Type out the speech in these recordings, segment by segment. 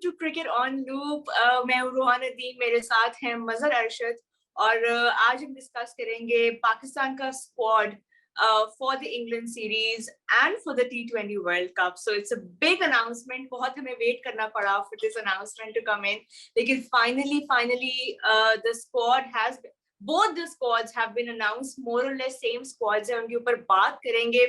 To cricket on loop. मैं हूँ रोहान अदीम, मेरे साथ हैं मजहर अरशद और आज हम डिस्कस करेंगे पाकिस्तान का squad for the England series and for the T20 world cup. So it's a big announcement, बहुत हमें वेट करना पड़ा for this announcement to come in, लेकिन finally the squad has both the squads have been announced, more or less same squads हैं, उनके ऊपर बात करेंगे.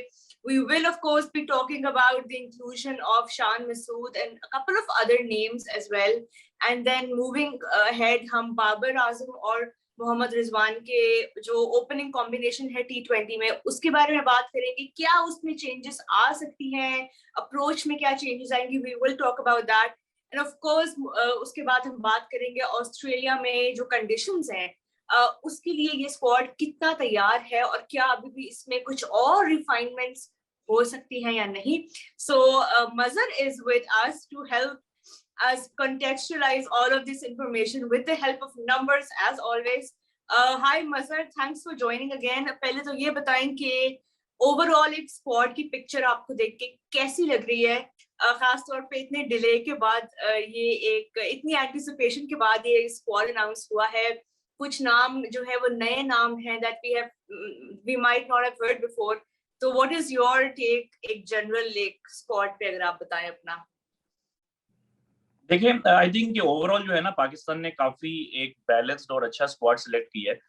We will of course be talking about the inclusion of Shan Masood and a couple of other names as well. And then moving ahead, हम बाबर आजम और मोहम्मद रिजवान के जो opening combination है T20 में, उसके बारे में बात करेंगे. क्या उसमें चेंजेस आ सकती हैं, अप्रोच में क्या चेंजेस आएंगी, we will talk about that. And of course उसके बाद हम बात करेंगे ऑस्ट्रेलिया में जो कंडीशंस हैं उसके लिए ये स्क्वाड कितना तैयार है और क्या अभी भी इसमें कुछ और रिफाइनमेंट्स हो सकती हैं या नहीं. So Mazhar is with us to help us contextualize all of this information with the help of numbers as always. Hi Mazhar, thanks for joining again. पहले तो ये बताएं कि ओवरऑल एक स्क्वाड की पिक्चर आपको देख के कैसी लग रही है, खास तौर पे इतने डिले के बाद, ये एक इतनी एंटिसिपेशन के बाद ये स्क्वाड अनाउंस हुआ है. कुछ नाम जो है वो नए नाम हैं that we might not have heard before. So what is your take एक जनरल एक स्क्वाड पे, अगर आप बताएं अपना. देखिए, आई थिंक कि ओवरऑल जो है ना, पाकिस्तान ने काफी एक बैलेंस्ड और अच्छा स्क्वाड सिलेक्ट किया है.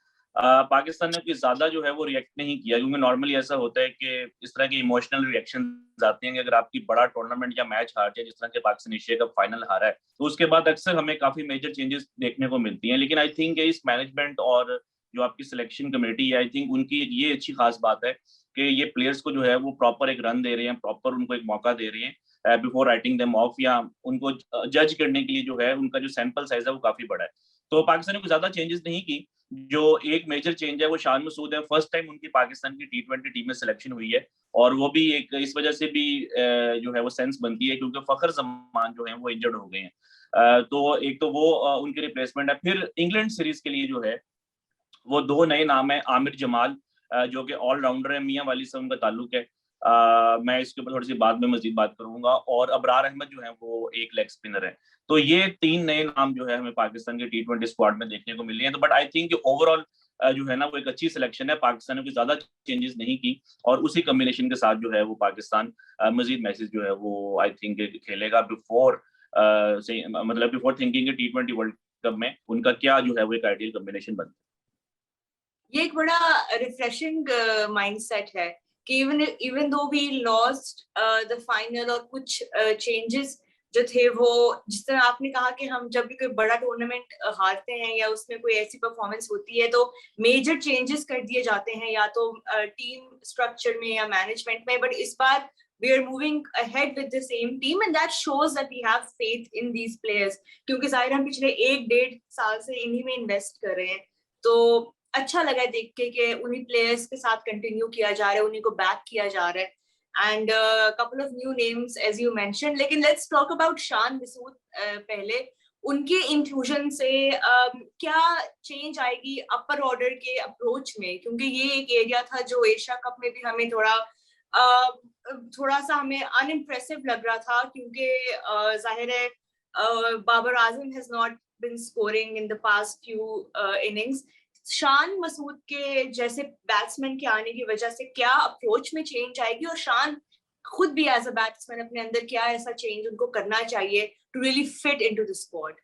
पाकिस्तान ने कोई ज्यादा जो है वो रिएक्ट नहीं किया, क्योंकि नॉर्मली ऐसा होता है कि इस तरह के इमोशनल रिएक्शन आते हैं कि अगर आपकी बड़ा टूर्नामेंट या मैच हार जाए, जिस तरह के पाकिस्तान एशिया कप फाइनल हारा है, तो उसके बाद अक्सर हमें काफी मेजर चेंजेस देखने को मिलती हैं. लेकिन आई थिंक इस मैनेजमेंट और जो आपकी सिलेक्शन कमेटी है, आई थिंक उनकी ये अच्छी खास बात है कि ये प्लेयर्स को जो है वो प्रॉपर एक रन दे रहे हैं, प्रॉपर उनको एक मौका दे रहे हैं बिफोर राइटिंग देम ऑफ, या उनको जज करने के लिए जो है उनका जो सैंपल साइज है वो काफी बड़ा है. तो पाकिस्तान ने कोई ज्यादा चेंजेस नहीं की. जो एक मेजर चेंज है वो शान मसूद है. फर्स्ट टाइम उनकी पाकिस्तान की T20 टीम में सिलेक्शन हुई है, और वो भी एक इस वजह से भी जो है वो सेंस बनती है क्योंकि फखर जमान जो है वो इंजर्ड हो गए हैं. तो एक तो वो उनकी रिप्लेसमेंट है. फिर इंग्लैंड सीरीज के लिए जो है वो दो नए नाम है. आमिर जमाल जो कि ऑलराउंडर है, मियां वाली से उनका ताल्लुक है. मैं इसके ऊपर थोड़ी सी बाद में मजीद बात करूंगा. और अबरार अहमद जो है वो एक लेग स्पिनर है. तो ये तीन नए नाम जो है हमें पाकिस्तान के T20 स्क्वाड में देखने को मिले हैं. तो बट आई थिंक ओवरऑल जो है ना वो एक अच्छी सिलेक्शन है. पाकिस्तान ने कोई ज्यादा चेंजेस नहीं की, और उसी कॉम्बिनेशन के साथ जो है वो पाकिस्तान मजीद मैचेस जो है वो आई थिंक खेलेगा बिफोर मतलब before thinking T20 world cup में उनका क्या जो है वो एक आइडियल कॉम्बिनेशन बनता है. ये एक बड़ा रिफ्रेशिंग माइंडसेट है कि even though we lost the final, और कुछ चेंजेस जो थे वो, जिस तरह आपने कहा कि हम जब भी कोई बड़ा टूर्नामेंट हारते हैं या उसमें कोई ऐसी परफॉर्मेंस होती है तो मेजर चेंजेस कर दिए जाते हैं, या तो टीम स्ट्रक्चर में या मैनेजमेंट में. बट इस बार we are moving ahead with the same team and that shows that we have faith in these players, क्योंकि जाहिर हम पिछले 1-1.5 साल से इन्हीं में इन्वेस्ट कर रहे हैं. तो अच्छा लगा देख के कि उन्हीं प्लेयर्स के साथ कंटिन्यू किया जा रहा है, उन्हीं को बैक किया जा रहा है. And couple of new names as you mention. लेकिन let's talk about Shan Masood. पहले उनके इंक्लूजन से क्या चेंज आएगी अपर ऑर्डर के अप्रोच में, क्योंकि ये एक एरिया था जो एशिया कप में भी हमें थोड़ा सा हमें अनइम्प्रेसिव लग रहा था, क्योंकि जाहिर है Babar Azam has not been scoring in the past few innings. Shan Masood के जैसे बैट्समैन के आने की वजह से क्या अप्रोच में चेंज आएगी, और शान खुद भी एज अ बैट्समैन अपने अंदर क्या ऐसा चेंज उनको करना चाहिए to really fit into the squad.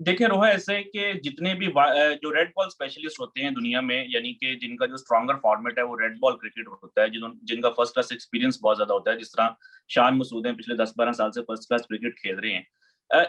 देखिए रोहा, ऐसे है कि जितने भी जो रेड बॉल स्पेशलिस्ट होते हैं दुनिया में, यानी कि जिनका जो स्ट्रॉन्गर फॉर्मेट है वो रेड बॉल क्रिकेट होता है, जिनका फर्स्ट क्लास एक्सपीरियंस बहुत ज्यादा होता है, जिस तरह शान मसूद हैं, पिछले 10-12 साल से फर्स्ट क्लास क्रिकेट खेल रहे हैं.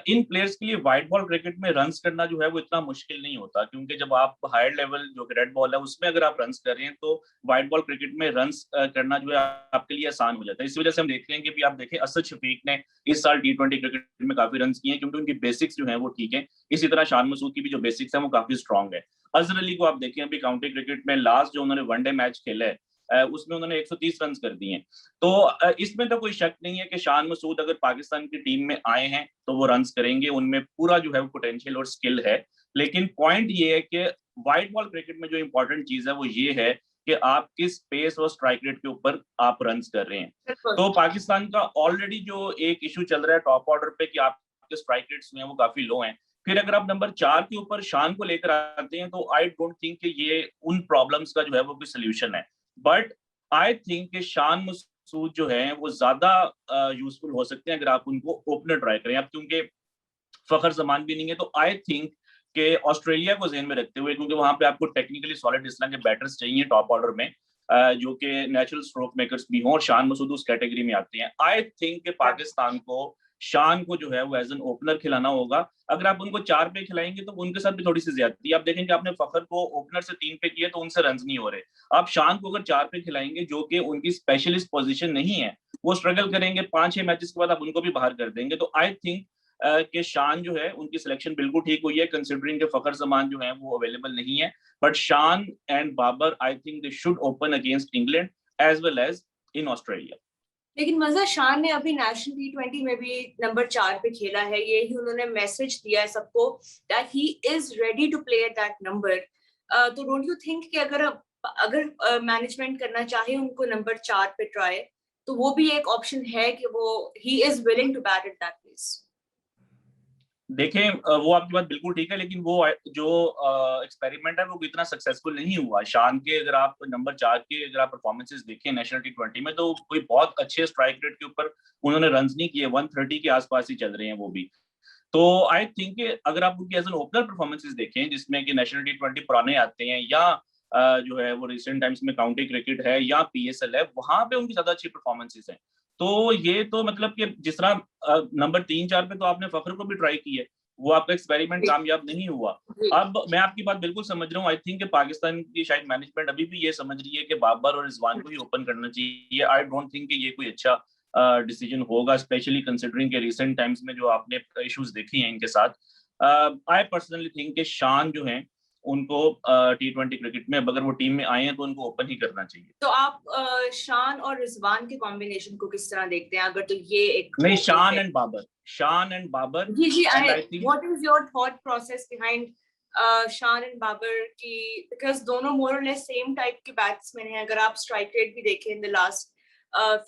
इन प्लेयर्स के लिए वाइट बॉल क्रिकेट में रन्स करना जो है वो इतना मुश्किल नहीं होता, क्योंकि जब आप हायर लेवल जो रेड बॉल है उसमें अगर आप रन्स कर रहे हैं तो वाइट बॉल क्रिकेट में रन्स करना जो है आपके लिए आसान हो जाता है. इस वजह से हम देख रहे हैं कि भी आप देखें असद शफीक ने इस साल T20 क्रिकेट में काफी रन्स किए हैं, क्योंकि उनकी बेसिक्स जो है वो ठीक है. इसी तरह शान मसूद की भी जो बेसिक्स है वो काफी स्ट्रॉन्ग है. अजहर अली को आप देखें, अभी काउंटी क्रिकेट में लास्ट जो उन्होंने वनडे मैच खेला है उसमें उन्होंने 130 रन कर दिए. तो इसमें तो कोई शक नहीं है कि शान मसूद अगर पाकिस्तान की टीम में आए हैं तो वो रन्स करेंगे, उनमें पूरा जो है वो पोटेंशियल और स्किल है. लेकिन पॉइंट ये है कि वाइट बॉल क्रिकेट में जो इंपॉर्टेंट चीज है वो ये है कि आप किस पेस और स्ट्राइक रेट के ऊपर आप रन्स कर रहे हैं। तो पाकिस्तान का ऑलरेडी जो एक इशू चल रहा है टॉप ऑर्डर पे कि आपके स्ट्राइक रेट्स जो हैं वो काफी लो हैं, फिर अगर आप नंबर 4 के ऊपर शान को लेकर आते हैं तो आई डोंट थिंक कि ये उन प्रॉब्लम्स का जो है वो कोई सोल्यूशन है। बट आई थिंक कि शान मसूद जो है वो ज्यादा यूजफुल हो सकते हैं अगर आप उनको ओपनर ट्राई करें। अब क्योंकि फखर जमान भी नहीं है तो आई थिंक कि ऑस्ट्रेलिया को ज़हन में रखते हुए, क्योंकि वहां पे आपको टेक्निकली सॉलिड इस तरह के बैटर्स चाहिए टॉप ऑर्डर में जो कि नेचुरल स्ट्रोक मेकर्स भी हों, और शान मसूद उस कैटेगरी में आते हैं। आई थिंक कि पाकिस्तान को शान को जो है वो एज एन ओपनर खिलाना होगा। अगर आप उनको 4 पे खिलाएंगे तो उनके साथ भी थोड़ी सी ज्यादती। आप देखेंगे आपने फखर को ओपनर से 3 पे किया तो उनसे रन नहीं हो रहे। आप शान को अगर 4 पे खिलाएंगे जो कि उनकी स्पेशलिस्ट पोजीशन नहीं है, वो स्ट्रगल करेंगे, 5-6 मैचेस के बाद आप उनको भी बाहर कर देंगे। तो आई थिंक कि शान जो है उनकी सिलेक्शन बिल्कुल ठीक हुई है, कंसिडरिंग के फखर जमान जो है वो अवेलेबल नहीं है। But Shan and Babar I think they should open against England as well as in Australia. लेकिन मजा शान ने अभी नेशनल T20 में भी नंबर 4 पे खेला है, यही उन्होंने मैसेज दिया है सबको that he is ready to play at that number. तो डोंट यू थिंक कि अगर मैनेजमेंट करना चाहे उनको नंबर 4 पे ट्राई, तो वो भी एक ऑप्शन है कि वो he is willing to bat at that place. देखें वो आपकी बात बिल्कुल ठीक है, लेकिन वो जो एक्सपेरिमेंट है वो इतना सक्सेसफुल नहीं हुआ। शान के अगर आप नंबर 4 के अगर आप परफॉर्मेंसेस देखें नेशनल T20 में तो कोई बहुत अच्छे स्ट्राइक रेट के ऊपर उन्होंने रन नहीं किए, 130 के आसपास ही चल रहे हैं वो भी। तो आई थिंक अगर आप उनकी एज एन ओपनर परफॉर्मेंसेस देखें जिसमें कि नेशनल T20 पुराने आते हैं या जो है वो रिसेंट टाइम्स में काउंटी क्रिकेट है या PSL है, वहां पे उनकी ज्यादा अच्छी परफॉर्मेंसेस हैं। तो ये तो मतलब कि जिस तरह नंबर 3-4 पे तो आपने फखर को भी ट्राई की है, वो आपका एक्सपेरिमेंट कामयाब नहीं हुआ। अब मैं आपकी बात बिल्कुल समझ रहा हूँ। आई थिंक पाकिस्तान की शायद मैनेजमेंट अभी भी ये समझ रही है कि बाबर और रिजवान को ही ओपन करना चाहिए। आई डोंट थिंक कि ये कोई अच्छा डिसीजन होगा, स्पेशली कंसिडरिंग के रिसेंट टाइम्स में जो आपने इश्यूज देखी हैं इनके साथ। आई पर्सनली थिंक कि शान जो हैं उनको T20 क्रिकेट में अगर वो टीम में आए हैं तो उनको ओपन ही करना चाहिए। तो आप शान और रिजवान के कॉम्बिनेशन को किस तरह देखते हैं? अगर तो ये एक नहीं, शान एंड बाबर जी जी, I think what is your thought process behind Shan and Babar की, बिकॉज दोनों मोर और लेस सेम टाइप के बैट्समैन हैं अगर आप स्ट्राइक रेट भी देखें in the last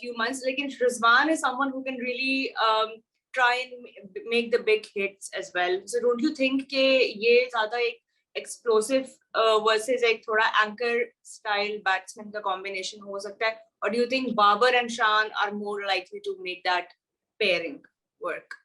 few months, लेकिन Rizwan is someone who can really try and make the big hits as well. So don't you think कि ये ज़्यादा एक explosive versus एक थोड़ा anchor style batsman का combination हो सकता है? Or do you think Babar and Shan are more likely to make that pairing work?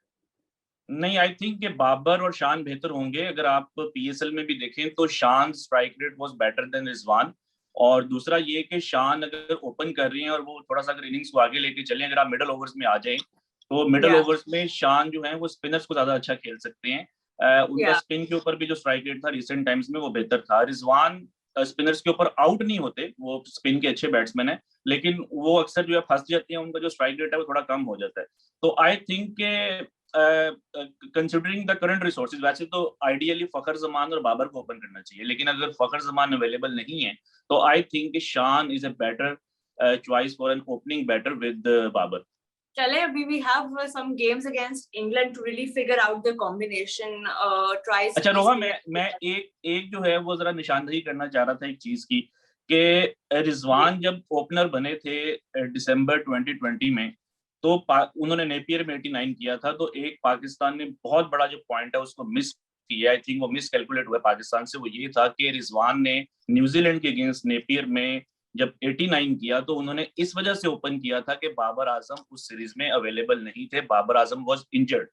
नहीं, आई थिंक कि बाबर और शान बेहतर होंगे। अगर आप PSL में भी देखें तो शान strike rate was better than Rizwan. और दूसरा ये कि शान अगर ओपन कर रही हैं और वो थोड़ा सा अगर इनिंग्स को आगे लेके चलें, अगर आप मिडल ओवर्स में आ जाएं तो मिडल ओवर्स में शान जो है वो स्पिनर्स को ज्यादा अच्छा खेल सकते हैं। उनका स्पिन के ऊपर भी जो स्ट्राइक रेट था रिसेंट टाइम्स में वो बेहतर था। रिजवान स्पिनर्स के ऊपर आउट नहीं होते, वो स्पिन के अच्छे बैट्समैन है, लेकिन वो अक्सर जो है फंस जाते हैं, उनका जो स्ट्राइक रेट है वो थोड़ा कम हो जाता है। तो आई थिंक के कंसिडरिंग द करंट रिसोर्सेज, वैसे तो आइडियली फखर जमान और बाबर को ओपन करना चाहिए, लेकिन अगर फखर जमान अवेलेबल नहीं है तो I think Shan is a better choice for an opening batter with Babar. चले, अभी we have some games against England to really figure out the combination. Tries. अच्छा रोहा, मैं एक जो है वो जरा निशानदही करना चाह रहा था एक चीज की, कि रिजवान जब ओपनर बने थे दिसंबर 2020 में तो उन्होंने नेपियर में 89 किया था। तो एक पाकिस्तान ने बहुत बड़ा जो पॉइंट है उसको मिस किया, आई थिंक वो मिस कैलकुलेट हुआ पाकिस्तान से। वो ये था कि रिजवान ने न्यूजीलैंड के अगेंस्ट नेपियर में जब 89 किया तो उन्होंने इस वजह से ओपन किया था कि बाबर आजम उस सीरीज में अवेलेबल नहीं थे, बाबर आजम वाज इंजर्ड,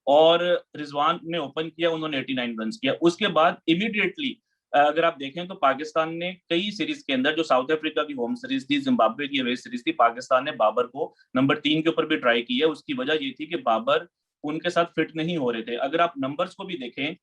और रिजवान ने ओपन किया, उन्होंने 89 रन किया। उसके बाद इमीडिएटली अगर आप देखें तो पाकिस्तान ने कई सीरीज के अंदर, जो साउथ अफ्रीका की होम सीरीज थी, जिम्बाब्वे की अवे सीरीज थी, पाकिस्तान ने बाबर को नंबर 3 के ऊपर भी ट्राई की है। उसकी वजह ये थी कि बाबर उनके साथ फिट नहीं हो रहे थे। अगर आप नंबर्स को भी देखें,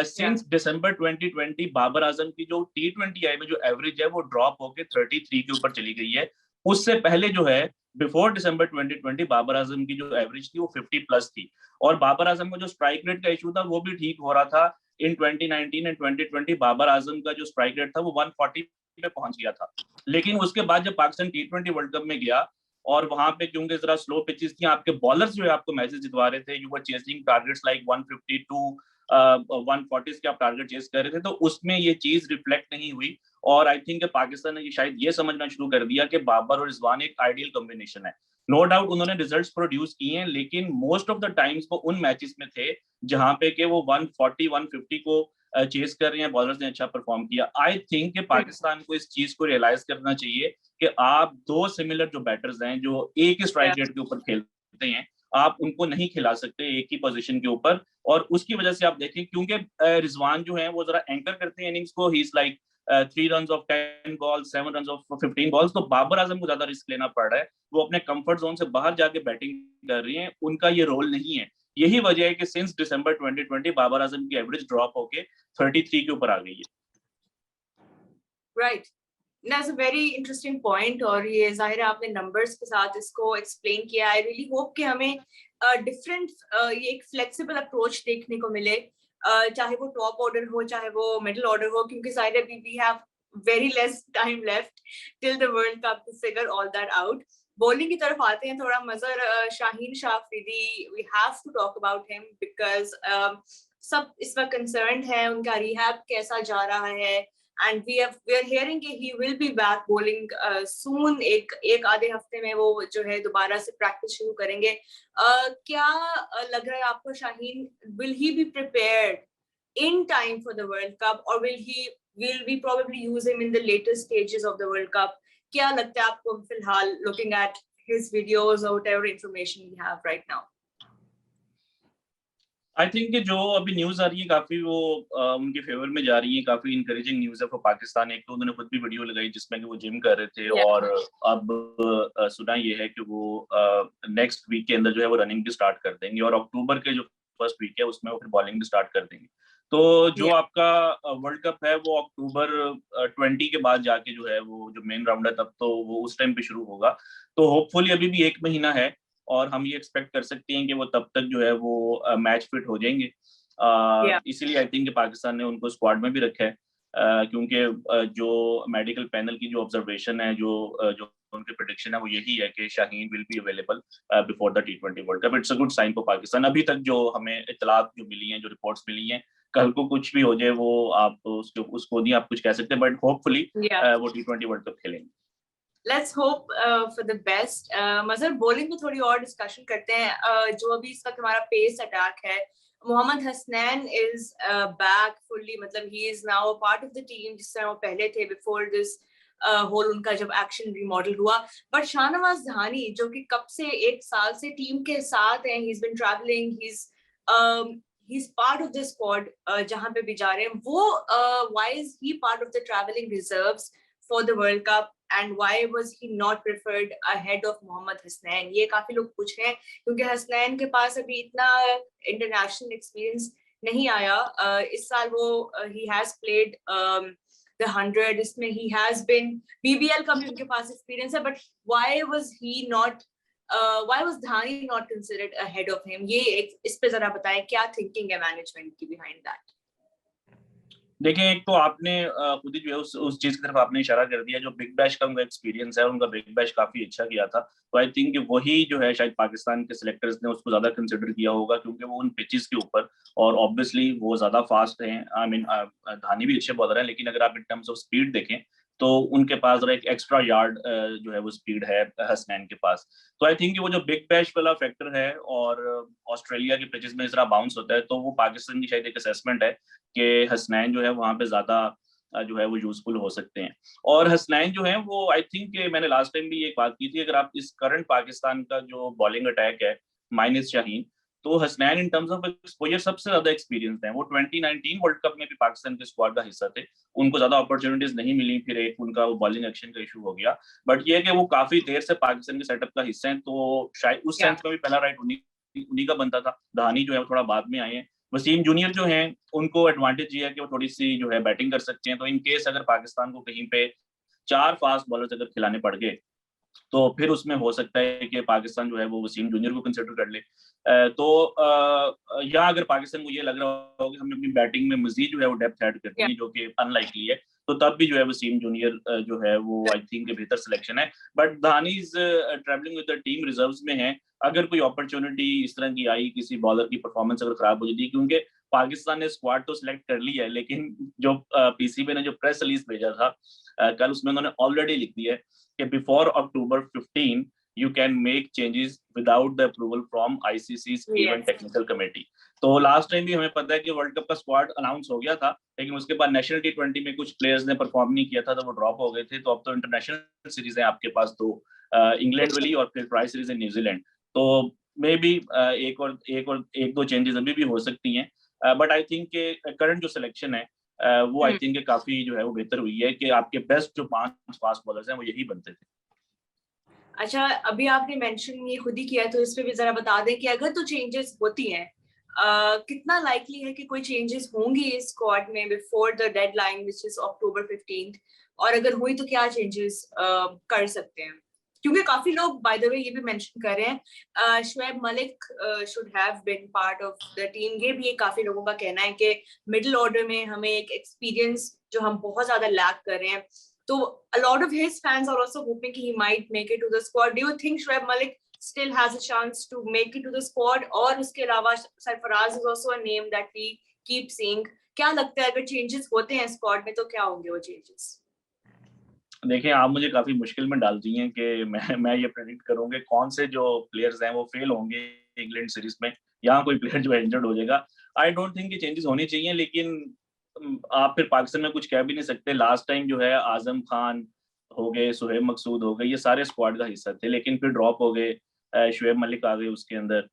सिंस दिसंबर 2020 बाबर आजम की जो T20 आई में जो एवरेज है वो ड्रॉप होकर 33 के ऊपर चली गई है। उससे पहले जो है बिफोर दिसंबर 2020 बाबर आजम की जो एवरेज थी वो 50+ थी, और बाबर आजम का जो स्ट्राइक रेट का इशू था वो भी ठीक हो रहा था। इन 2019 एंड 2020 बाबर आजम का जो स्ट्राइक रेट था वो 140 पे पहुंच गया था। लेकिन उसके बाद जब पाकिस्तान T20 वर्ल्ड कप में गया और वहां पे क्योंकि जरा स्लो पिचेस थी, आपके बॉलर्स जो है आपको मैचेस जितवा रहे थे, you were chasing targets like 152 140 के आप टारगेट चेस कर रहे थे, तो उसमें ये चीज रिफ्लेक्ट नहीं हुई। और आई थिंक पाकिस्तान ने शायद ये समझना शुरू कर दिया कि बाबर और रिजवान एक आइडियल कॉम्बिनेशन है। नो डाउट उन्होंने रिजल्ट्स प्रोड्यूस किए हैं, लेकिन मोस्ट ऑफ द टाइम्स वो उन मैचेस में थे जहां पे कि वो 140 150 को चेस कर रहे हैं, बॉलर्स ने अच्छा परफॉर्म किया। आई थिंक कि पाकिस्तान को इस चीज को रियलाइज करना चाहिए कि आप दो सिमिलर जो बैटर्स हैं जो एक ही स्ट्राइक रेट के ऊपर खेलते हैं, आप उनको नहीं खिला सकते एक ही पोजीशन के ऊपर। और उसकी वजह से आप देखें, क्योंकि रिजवान जो है वो जरा एंकर करते हैं इनिंग्स को, he is like 3 run of 10 balls, 7 run of 15 balls, तो बाबर आजम को ज्यादा रिस्क लेना पड़ रहा है। वो अपने कंफर्ट जोन से बाहर जाके बैटिंग कर रही हैं, उनका ये रोल नहीं है। यही वजह है कि सिंस दिसंबर 2020 बाबर आजम की एवरेज ड्रॉप होके 33 के ऊपर आ गई है। Right, that's a very interesting point, और ये जाहिर है आपने नंबर्स के साथ इसको एक्सप्लेन किया। आई रियली होप कि हमें डिफरेंट ये एक फ्लेक्सिबल अप्रोच देखने को मिले, चाहे वो टॉप ऑर्डर हो चाहे वो मिडिल ऑर्डर हो, क्योंकि जाहिर है we have very less time left till the world cup to figure all that out. Bowling की तरफ आते हैं थोड़ा। Mazhar Shaheen Shah Afridi, we have to talk about him because सब इस वक्त कंसर्न्ड है उनका रिहैब कैसा जा रहा है, and we are hearing कि he will be back bowling soon। एक आधे हफ्ते में वो जो है दोबारा से प्रैक्टिस शुरू करेंगे। क्या लग रहा है आपको Shaheen, will he be prepared in time for the World Cup, or will we probably use him in the later stages of the World Cup? क्या लगता है आपको फिलहाल, looking at his videos or whatever information we have right now? I think कि जो अभी news आ रही है काफी वो उनके फेवर में जा रही है, काफी इंकरेजिंग न्यूज है फॉर पाकिस्तान। एक तो उन्होंने खुद भी वीडियो लगाई जिसमें कि वो जिम कर रहे थे, और अब सुना ये है कि वो नेक्स्ट वीक के अंदर जो है वो रनिंग भी स्टार्ट कर देंगे, और अक्टूबर के जो फर्स्ट वीक है उसमें वो फिर बॉलिंग भी स्टार्ट कर देंगे। तो जो आपका वर्ल्ड कप है वो अक्टूबर 20 के बाद जाके जो है वो जो मेन राउंड है तब तो वो उस टाइम पे शुरू होगा। तो होपफुली अभी भी 1 महीना है, और हम ये एक्सपेक्ट कर सकते हैं कि वो तब तक जो है वो मैच फिट हो जाएंगे। इसीलिए आई थिंक पाकिस्तान ने उनको स्क्वाड में भी रखा है, क्योंकि जो मेडिकल पैनल की जो ऑब्जर्वेशन है, जो उनकी प्रेडिक्शन है वो यही है कि Shaheen will be available before the T20 world cup. It's a good sign for Pakistan. अभी तक जो हमें इत्तलात जो मिली हैं, जो रिपोर्ट्स मिली हैं, कल को कुछ भी हो जाए वो आप उसको नहीं आप कुछ कह सकते, बट होपफुली वो T20 वर्ल्ड कप खेलेंगे। Let's hope for the best. Mazhar, bowling में थोड़ी और डिस्कशन करते हैं। जो अभी इस वक्त हमारा पेस अटैक है, Mohammad Hasnain is back fully, मतलब he is now part of the team जिस तरह वो पहले थे बिफोर दिस होल उनका जब एक्शन रिमॉडल हुआ। बट शाहनवाज धानी जो कि कब से 1 साल से टीम के साथ हैं, he is been travelling, he is part of the squad, जहां पे भी जा रहे हैं वो, why is he part of the travelling reserves for the world cup, and why was he not preferred ahead of Mohammad Hasnain? ये काफी लोग पूछ रहे हैं, क्योंकि हसनैन के पास अभी इतना इंटरनेशनल एक्सपीरियंस नहीं आया। इस साल वो he has played the 100, इसमें he has been BBL का भी उनके पास एक्सपीरियंस है, but why was Dhani not considered ahead of him? ये इस पे जरा बताएं, क्या थिंकिंग है मैनेजमेंट की behind that? देखिए, एक तो आपने खुद ही जो है उस चीज की तरफ आपने इशारा कर दिया, जो बिग बैश का उनका एक्सपीरियंस है, उनका बिग बैश काफी अच्छा किया था। तो आई थिंक वही जो है शायद पाकिस्तान के सिलेक्टर्स ने उसको ज्यादा कंसिडर किया होगा, क्योंकि वो उन पिचेस के ऊपर, और ऑब्वियसली वो ज्यादा फास्ट हैं। आई मीन धानी भी अच्छे बॉलर हैं, लेकिन अगर आप इन टर्म्स ऑफ स्पीड देखें तो उनके पास जरा एक एक्स्ट्रा यार्ड जो है वो स्पीड है हसनैन के पास। तो आई थिंक वो जो बिग बैश वाला फैक्टर है, और ऑस्ट्रेलिया के पिचेस में इस तरह बाउंस होता है, तो वो पाकिस्तान की शायद एक असेसमेंट है कि हसनैन जो है वहां पे ज्यादा जो है वो यूजफुल हो सकते हैं। और हसनैन जो है वो आई थिंक मैंने लास्ट टाइम भी एक बात की थी, अगर आप इस करंट पाकिस्तान का जो बॉलिंग अटैक है माइनस शाहीन, तो Hasnain in terms of exposure सबसे ज्यादा एक्सपीरियंस है। वो 2019 वर्ल्ड कप में भी पाकिस्तान के स्क्वाड का हिस्सा थे, उनको ज्यादा अपॉर्चुनिटीज नहीं मिली, फिर एक उनका वो बॉलिंग एक्शन का इशू हो गया। बट ये कि वो काफी देर से पाकिस्तान के सेटअप का हिस्सा है, तो शायद उस सेंस में भी पहला राइट उन्हीं का बनता था। धानी जो है थोड़ा बाद में आए हैं। वसीम जूनियर जो हैं उनको एडवांटेज ये है कि वो थोड़ी सी जो है बैटिंग कर सकते हैं, तो इन केस अगर पाकिस्तान को कहीं पे 4 फास्ट बॉलर्स अगर खिलाने पड़ गए तो फिर उसमें हो सकता है कि पाकिस्तान जो है वो वसीम जूनियर को कंसिडर कर ले। तो या अगर पाकिस्तान को ये लग रहा हो कि हमने अपनी बैटिंग में मजीद जो है वो डेप्थ ऐड करनी है, जो कि अनलाइकली है, तो तब भी जो है वसीम जूनियर जो है वो आई थिंक बेहतर सिलेक्शन है। But Dhani is travelling with the team, reserves में है। अगर कोई अपॉर्चुनिटी इस तरह की आई, किसी बॉलर की परफॉर्मेंस अगर खराब हो जाती है, क्योंकि पाकिस्तान ने स्क्वाड तो सिलेक्ट कर लिया है, लेकिन जो पीसीबी ने जो प्रेस रिलीज भेजा था कल, उसमें उन्होंने ऑलरेडी लिख दिया है कि before October 15 you can make changes without the approval from ICC's event technical committee. तो लास्ट टाइम भी हमें पता है कि वर्ल्ड कप का स्क्वाड अनाउंस हो गया था, लेकिन उसके बाद नेशनल T20 में कुछ प्लेयर्स ने परफॉर्म नहीं किया था, तो वो ड्रॉप हो गए थे। तो अब तो इंटरनेशनल सीरीज है आपके पास, तो इंग्लैंड वाली और फिर ट्राई सीरीज है न्यूजीलैंड, तो मे बी एक दो चेंजेस अभी भी हो सकती हैं, बट आई थिंक के करंट जो सिलेक्शन है वो आई थिंक काफी जो है वो बेहतर हुई है कि आपके बेस्ट जो 5 फास्ट बॉलर्स हैं वो यही बनते थे। अच्छा, अभी आपने मेंशन ये खुद ही किया, तो इस पे भी जरा बता दें कि अगर तो चेंजेस होती हैं, कितना लाइकली है कि कोई चेंजेस होंगी इस स्क्वाड में before the deadline which is October 15, और अगर हुई तो क्या चेंजेस कर सकते हैं? क्योंकि काफी लोग बाय द वे ये भी मेंशन कर रहे हैं Shoaib Malik should have been part of the team. ये भी काफी लोगों का कहना है कि मिडिल ऑर्डर में हमें एक एक्सपीरियंस जो हम बहुत ज्यादा लैक कर रहे हैं, तो a lot of his fans are also hoping he might make it to the squad. Do you think Shoaib Malik still has a chance to make it to the squad? और उसके अलावा Sarfaraz is also a name that we keep seeing. क्या लगता है अगर changes होते हैं squad में तो क्या होंगे वो changes? देखिए, आप मुझे काफी मुश्किल में डाल दी हैं कि मैं ये प्रेडिक्ट करूंगा कौन से जो प्लेयर्स हैं वो फेल होंगे इंग्लैंड सीरीज में, यहाँ कोई प्लेयर जो है इंजर्ड हो जाएगा। आई डोंट थिंक कि चेंजेस होने चाहिए, लेकिन आप फिर पाकिस्तान में कुछ कह भी नहीं सकते। लास्ट टाइम जो है आजम खान हो गए, सुहेब मकसूद हो गए, ये सारे स्क्वाड का हिस्सा थे, लेकिन फिर ड्रॉप हो गए, शुएब मलिक आ गए उसके अंदर।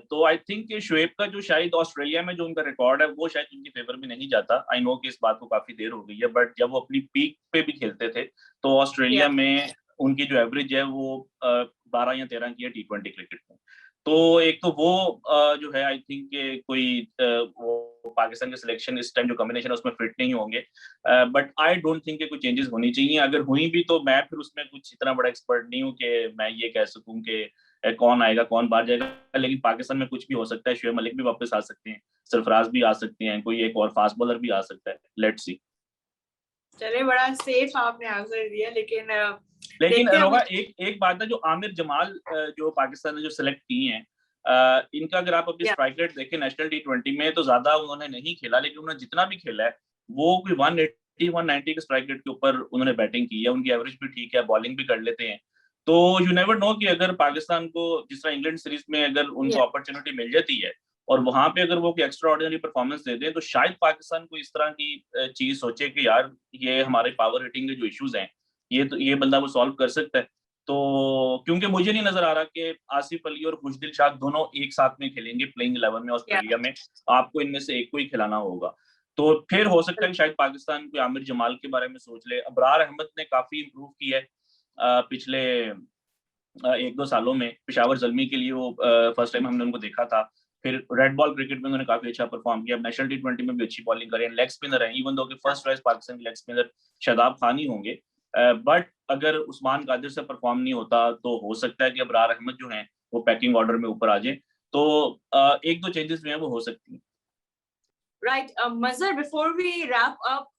तो आई थिंक कि शुएब का जो शायद ऑस्ट्रेलिया में जो उनका रिकॉर्ड है वो शायद उनकी फेवर में नहीं जाता। आई नो कि इस बात को काफी देर हो गई है, बट जब वो अपनी पीक पे भी खेलते थे तो ऑस्ट्रेलिया में उनकी जो एवरेज है वो 12 या 13 की है T20 क्रिकेट में। तो एक तो वो जो है आई थिंक कि कोई वो पाकिस्तान के सिलेक्शन इस टाइम जो कॉम्बिनेशन है उसमें फिट नहीं होंगे, बट आई डोंट थिंक कि कोई चेंजेस होनी चाहिए। अगर हुई भी तो मैं फिर उसमें कुछ इतना बड़ा एक्सपर्ट नहीं हूँ कि मैं ये कह सकूं कि कौन आएगा कौन बाहर जाएगा, लेकिन पाकिस्तान में कुछ भी हो सकता है। शुएब मलिक भी वापस आ सकते हैं, सरफराज भी आ सकते हैं, कोई एक और फास्ट बॉलर भी आ सकता है, लेट्स सी। चले, बड़ा सेफ आपने आंसर दिया, लेकिन रोहा एक बात है, जो आमिर जमाल जो पाकिस्तान ने जो सिलेक्ट किए हैं, इनका अगर आप अपनी स्ट्राइक रेट देखें नेशनल T20 में तो ज्यादा उन्होंने नहीं खेला, लेकिन उन्होंने जितना भी खेला है वो कोई 180-190 के स्ट्राइक रेट के ऊपर उन्होंने बैटिंग की है। उनकी एवरेज भी ठीक है, बॉलिंग भी कर लेते हैं। तो यू नेवर नो कि अगर पाकिस्तान को जिस तरह इंग्लैंड सीरीज में अगर उनको अपॉर्चुनिटी मिल जाती है और वहां पे अगर वो कोई एक्स्ट्रा ऑर्डिनरी परफॉर्मेंस दे दें, तो शायद पाकिस्तान को इस तरह की चीज सोचे कि यार ये हमारे पावर हिटिंग के जो इश्यूज हैं ये बंदा वो सॉल्व कर सकता है। तो क्योंकि मुझे नहीं नजर आ रहा कि आसिफ अली और खुशदिल शाह दोनों एक साथ में खेलेंगे प्लेइंग 11 में ऑस्ट्रेलिया में, आपको इनमें से एक को ही खिलाना होगा। तो फिर हो सकता है कि शायद पाकिस्तान कोई आमिर जमाल के बारे में सोच ले। अबरार अहमद ने काफी इंप्रूव किया है पिछले 1-2 सालों में। पेशावर ज़ल्मी के लिए वो फर्स्ट टाइम हमने उनको देखा था, फिर रेड बॉल क्रिकेट में उन्होंने काफी अच्छा परफॉर्म किया। नेशनल T20 में भी अच्छी बॉलिंग करें, लेग स्पिनर है, इवन दो कि फर्स्ट चॉइस पाकिस्तान के लेग स्पिनर शादाब खान ही होंगे, बट अगर उस्मान कादिर से परफॉर्म नहीं होता तो हो सकता है कि अबरार अहमद जो हैं वो पैकिंग ऑर्डर में ऊपर आ जाए। तो 1-2 चेंजेस जो हैं वो हो सकती हैं। Right, Mazhar, before we wrap up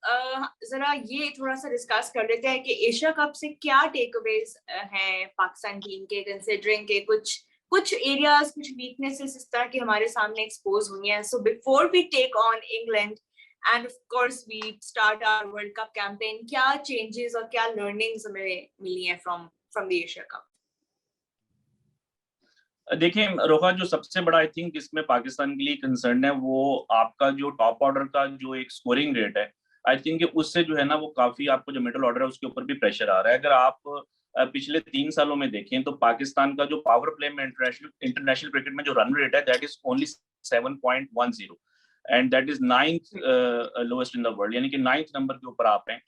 जरा ये थोड़ा सा डिस्कस कर लेते हैं कि एशिया कप से क्या टेक अवेज हैं पाकिस्तान टीम के, कंसिडरिंग के कुछ एरियाज, कुछ वीकनेसेस इस तरह के हमारे सामने एक्सपोज हुई हैं। So before we take on England and of course we start our world cup campaign, क्या चेंजेस और क्या लर्निंग्स हमें मिली हैं फ्रॉम द एशिया कप? देखिए रोहा, जो सबसे बड़ा आई थिंक इसमें पाकिस्तान के लिए कंसर्न है वो आपका जो टॉप ऑर्डर का जो एक स्कोरिंग रेट है। आई थिंक उससे जो है ना वो काफी आपको जो मिडिल ऑर्डर है उसके ऊपर भी प्रेशर आ रहा है। अगर आप पिछले 3 सालों में देखें तो पाकिस्तान का जो पावर प्ले में इंटरनेशनल क्रिकेट में जो रन रेट है that is only 7.10 and that is 9th lowest in the world, यानी कि 9th नंबर के ऊपर आप हैं।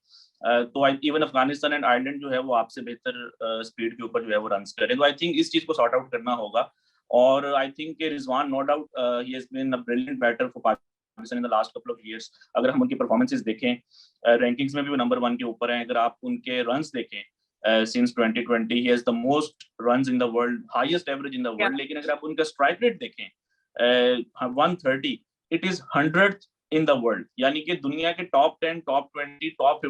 तो इवन अफगानिस्तान एंड आयरलैंड जो है वो आपसे बेहतर स्पीड के ऊपर जो है वो रन करें। तो आई थिंक इस चीज को सॉर्ट आउट करना होगा। और I think Rizwan no doubt he has been a brilliant batter for Pakistan in the last couple of years. अगर हम उनकी परफॉर्मेंसेस देखें, रैंकिंग्स में भी वो नंबर 1 के ऊपर हैं। अगर आप उनके रन्स देखें since 2020 he has the most runs in the world, highest average in the world। लेकिन अगर आप उनका स्ट्राइक रेट देखें 130, it is 100th in the world, यानी कि दुनिया के टॉप 10, टॉप 20, टॉप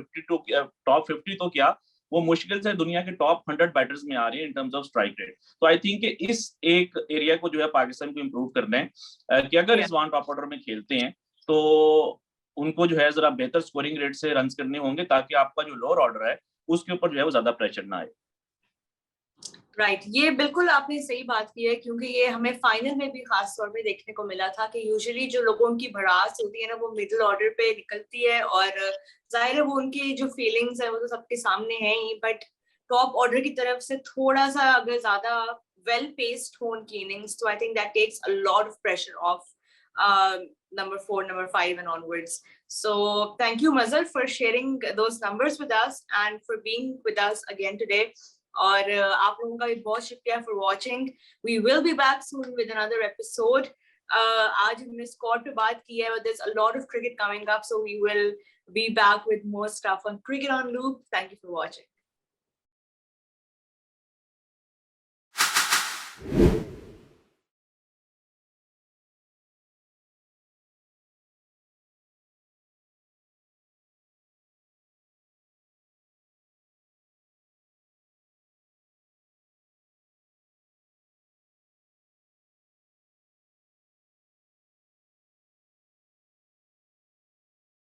50 तो क्या वो मुश्किल से दुनिया के टॉप 100 बैटर्स में आ रही है in terms of strike rate. तो आई थिंक इस एक एरिया को जो है पाकिस्तान को इम्प्रूव करना है कि अगर इस वन टॉप ऑर्डर में खेलते हैं तो उनको जो है जरा बेहतर स्कोरिंग रेट से रन करने होंगे, ताकि आपका जो लोअर ऑर्डर है उसके ऊपर जो है वो ज्यादा प्रेशर ना आए। राइट, ये बिल्कुल आपने सही बात की है, क्योंकि ये हमें फाइनल में भी खास तौर पे देखने को मिला था कि यूजुअली जो लोगों की भड़ास होती है ना वो मिडिल ऑर्डर पे निकलती है, और जाहिर है वो उनकी जो फीलिंग्स है वो तो सबके सामने है ही, बट टॉप ऑर्डर की तरफ से थोड़ा सा अगर ज्यादा वेल पेस्ड हो उनकी इनिंग्स, तो I think that takes a lot of pressure of number 4, number 5 and onwards. So thank you Mazhar for sharing those numbers with us and for being with us again today. और आप लोगों का भी बहुत शुक्रिया for watching. We will be back soon with another episode. आज हमने squad पे बात की है, but there is a lot of cricket coming up, so we will be back with more stuff on cricket on loop. Thank you for watching.